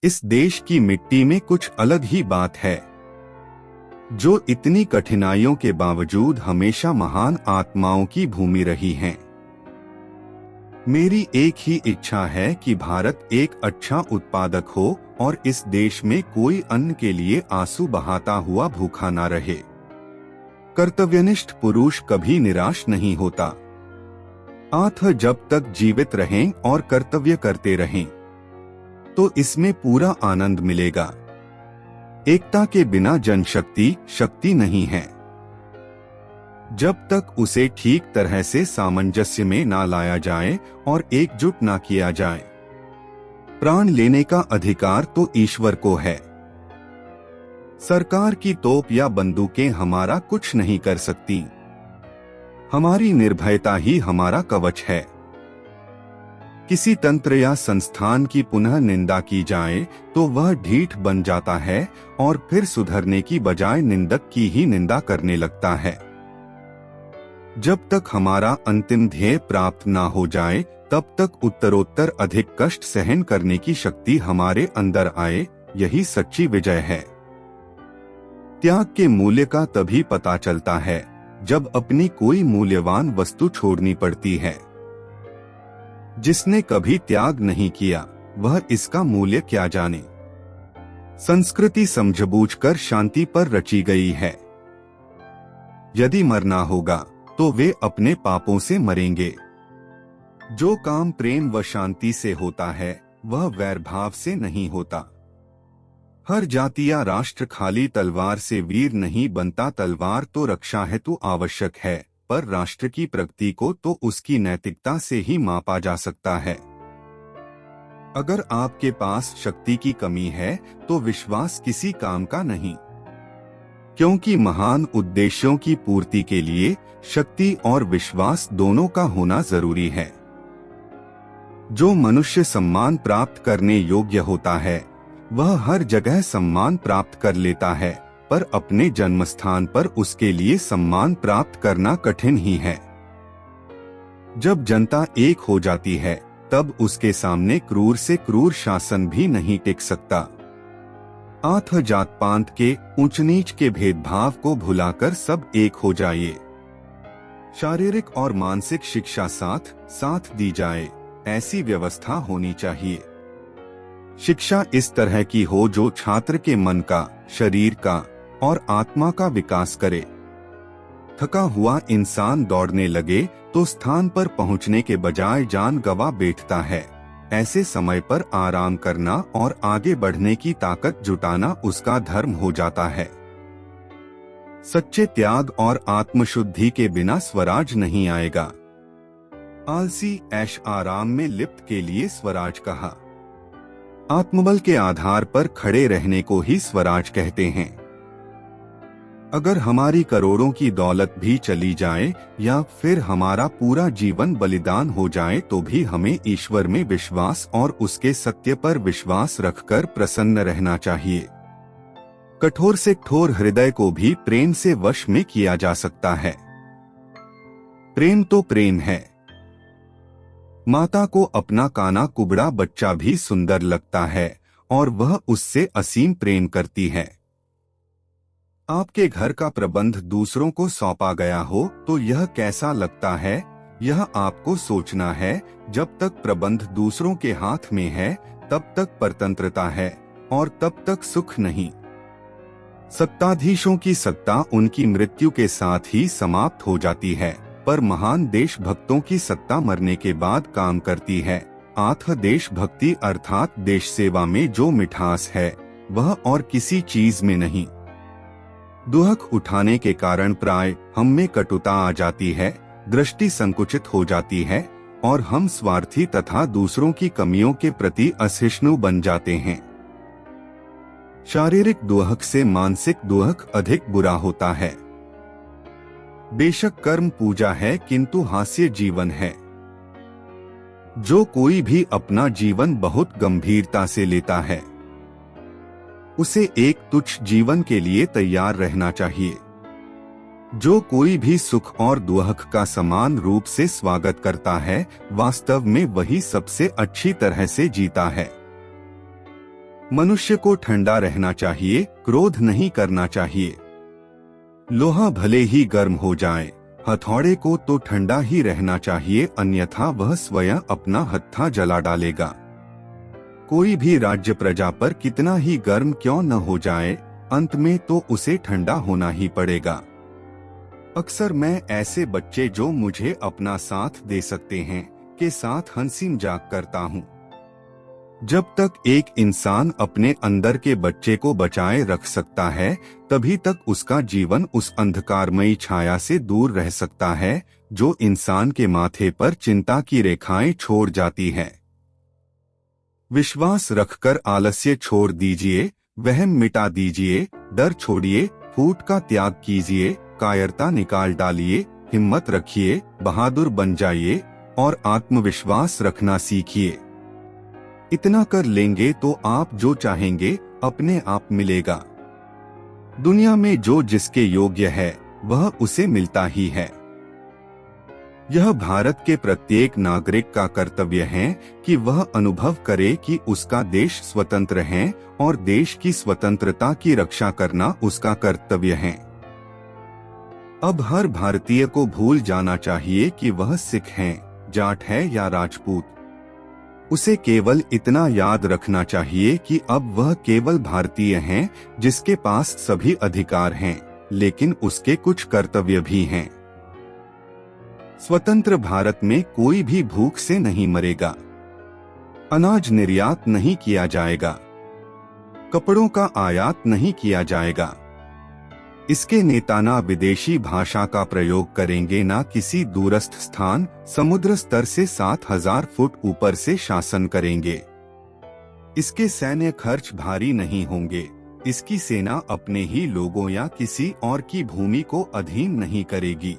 इस देश की मिट्टी में कुछ अलग ही बात है, जो इतनी कठिनाइयों के बावजूद हमेशा महान आत्माओं की भूमि रही हैं। मेरी एक ही इच्छा है कि भारत एक अच्छा उत्पादक हो और इस देश में कोई अन्न के लिए आंसू बहाता हुआ भूखा ना रहे। कर्तव्यनिष्ठ पुरुष कभी निराश नहीं होता। आठ जब तक जीवित रहें और कर्तव्य करते रहें तो इसमें पूरा आनंद मिलेगा। एकता के बिना जनशक्ति शक्ति नहीं है। जब तक उसे ठीक तरह से सामंजस्य में ना लाया जाए और एकजुट ना किया जाए, प्राण लेने का अधिकार तो ईश्वर को है। सरकार की तोप या बंदूकें हमारा कुछ नहीं कर सकती। हमारी निर्भयता ही हमारा कवच है। किसी तंत्र या संस्थान की पुनः निंदा की जाए तो वह ढीठ बन जाता है और फिर सुधरने की बजाय निंदक की ही निंदा करने लगता है। जब तक हमारा अंतिम ध्येय प्राप्त ना हो जाए तब तक उत्तरोत्तर अधिक कष्ट सहन करने की शक्ति हमारे अंदर आए, यही सच्ची विजय है। त्याग के मूल्य का तभी पता चलता है जब अपनी कोई मूल्यवान वस्तु छोड़नी पड़ती है। जिसने कभी त्याग नहीं किया वह इसका मूल्य क्या जाने। संस्कृति समझबूझकर शांति पर रची गई है। यदि मरना होगा तो वे अपने पापों से मरेंगे। जो काम प्रेम व शांति से होता है वह वैर भाव से नहीं होता। हर जाति या राष्ट्र खाली तलवार से वीर नहीं बनता। तलवार तो रक्षा हेतु आवश्यक है, पर राष्ट्र की प्रगति को तो उसकी नैतिकता से ही मापा जा सकता है। अगर आपके पास शक्ति की कमी है तो विश्वास किसी काम का नहीं, क्योंकि महान उद्देश्यों की पूर्ति के लिए शक्ति और विश्वास दोनों का होना जरूरी है। जो मनुष्य सम्मान प्राप्त करने योग्य होता है वह हर जगह सम्मान प्राप्त कर लेता है, पर अपने जन्मस्थान पर उसके लिए सम्मान प्राप्त करना कठिन ही है। जब जनता एक हो जाती है तब उसके सामने क्रूर से क्रूर शासन भी नहीं टिक सकता। आठ जात पात के ऊंच नीच के भेदभाव को भुलाकर सब एक हो जाइए। शारीरिक और मानसिक शिक्षा साथ साथ दी जाए, ऐसी व्यवस्था होनी चाहिए। शिक्षा इस तरह की हो जो छात्र के मन का, शरीर का और आत्मा का विकास करे। थका हुआ इंसान दौड़ने लगे तो स्थान पर पहुंचने के बजाय जान गंवा बैठता है। ऐसे समय पर आराम करना और आगे बढ़ने की ताकत जुटाना उसका धर्म हो जाता है। सच्चे त्याग और आत्मशुद्धि के बिना स्वराज नहीं आएगा। आलसी ऐश आराम में लिप्त के लिए स्वराज कहा। आत्मबल के आधार पर खड़े रहने को ही स्वराज कहते हैं। अगर हमारी करोड़ों की दौलत भी चली जाए या फिर हमारा पूरा जीवन बलिदान हो जाए तो भी हमें ईश्वर में विश्वास और उसके सत्य पर विश्वास रखकर प्रसन्न रहना चाहिए। कठोर से कठोर हृदय को भी प्रेम से वश में किया जा सकता है। प्रेम तो प्रेम है। माता को अपना काना कुबड़ा बच्चा भी सुंदर लगता है और वह उससे असीम प्रेम करती है। आपके घर का प्रबंध दूसरों को सौंपा गया हो तो यह कैसा लगता है, यह आपको सोचना है। जब तक प्रबंध दूसरों के हाथ में है तब तक परतंत्रता है और तब तक सुख नहीं। सत्ताधीशों की सत्ता उनकी मृत्यु के साथ ही समाप्त हो जाती है, पर महान देशभक्तों की सत्ता मरने के बाद काम करती है। आठ देशभक्ति अर्थात देश सेवा में जो मिठास है वह और किसी चीज में नहीं। दुहक उठाने के कारण प्राय हम में कटुता आ जाती है, दृष्टि संकुचित हो जाती है और हम स्वार्थी तथा दूसरों की कमियों के प्रति असहिष्णु बन जाते हैं। शारीरिक दुहक से मानसिक दुहक अधिक बुरा होता है। बेशक कर्म पूजा है किंतु हास्य जीवन है। जो कोई भी अपना जीवन बहुत गंभीरता से लेता है उसे एक तुच्छ जीवन के लिए तैयार रहना चाहिए। जो कोई भी सुख और दुहक का समान रूप से स्वागत करता है वास्तव में वही सबसे अच्छी तरह से जीता है। मनुष्य को ठंडा रहना चाहिए, क्रोध नहीं करना चाहिए। लोहा भले ही गर्म हो जाए, हथौड़े को तो ठंडा ही रहना चाहिए, अन्यथा वह स्वयं अपना हत्था जला डालेगा। कोई भी राज्य प्रजा पर कितना ही गर्म क्यों न हो जाए, अंत में तो उसे ठंडा होना ही पड़ेगा। अक्सर मैं ऐसे बच्चे जो मुझे अपना साथ दे सकते हैं के साथ हंसी मजाक करता हूँ। जब तक एक इंसान अपने अंदर के बच्चे को बचाए रख सकता है, तभी तक उसका जीवन उस अंधकारमयी छाया से दूर रह सकता है जो इंसान के माथे पर चिंता की रेखाएं छोड़ जाती है। विश्वास रखकर आलस्य छोड़ दीजिए, वहम मिटा दीजिए, डर छोड़िए, फूट का त्याग कीजिए, कायरता निकाल डालिए, हिम्मत रखिए, बहादुर बन जाइए और आत्मविश्वास रखना सीखिए। इतना कर लेंगे तो आप जो चाहेंगे अपने आप मिलेगा। दुनिया में जो जिसके योग्य है वह उसे मिलता ही है। यह भारत के प्रत्येक नागरिक का कर्तव्य है कि वह अनुभव करे कि उसका देश स्वतंत्र है और देश की स्वतंत्रता की रक्षा करना उसका कर्तव्य है। अब हर भारतीय को भूल जाना चाहिए कि वह सिख है, जाट है या राजपूत। उसे केवल इतना याद रखना चाहिए कि अब वह केवल भारतीय है जिसके पास सभी अधिकार हैं, लेकिन उसके कुछ कर्तव्य भी हैं। स्वतंत्र भारत में कोई भी भूख से नहीं मरेगा, अनाज निर्यात नहीं किया जाएगा, कपड़ों का आयात नहीं किया जाएगा। इसके नेता ना विदेशी भाषा का प्रयोग करेंगे, ना किसी दूरस्थ स्थान समुद्र स्तर से 7,000 फुट ऊपर से शासन करेंगे। इसके सैन्य खर्च भारी नहीं होंगे, इसकी सेना अपने ही लोगों या किसी और की भूमि को अधीन नहीं करेगी।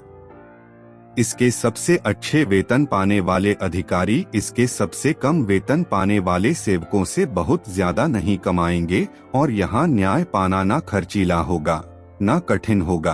इसके सबसे अच्छे वेतन पाने वाले अधिकारी इसके सबसे कम वेतन पाने वाले सेवकों से बहुत ज्यादा नहीं कमाएंगे और यहाँ न्याय पाना ना खर्चीला होगा, ना कठिन होगा।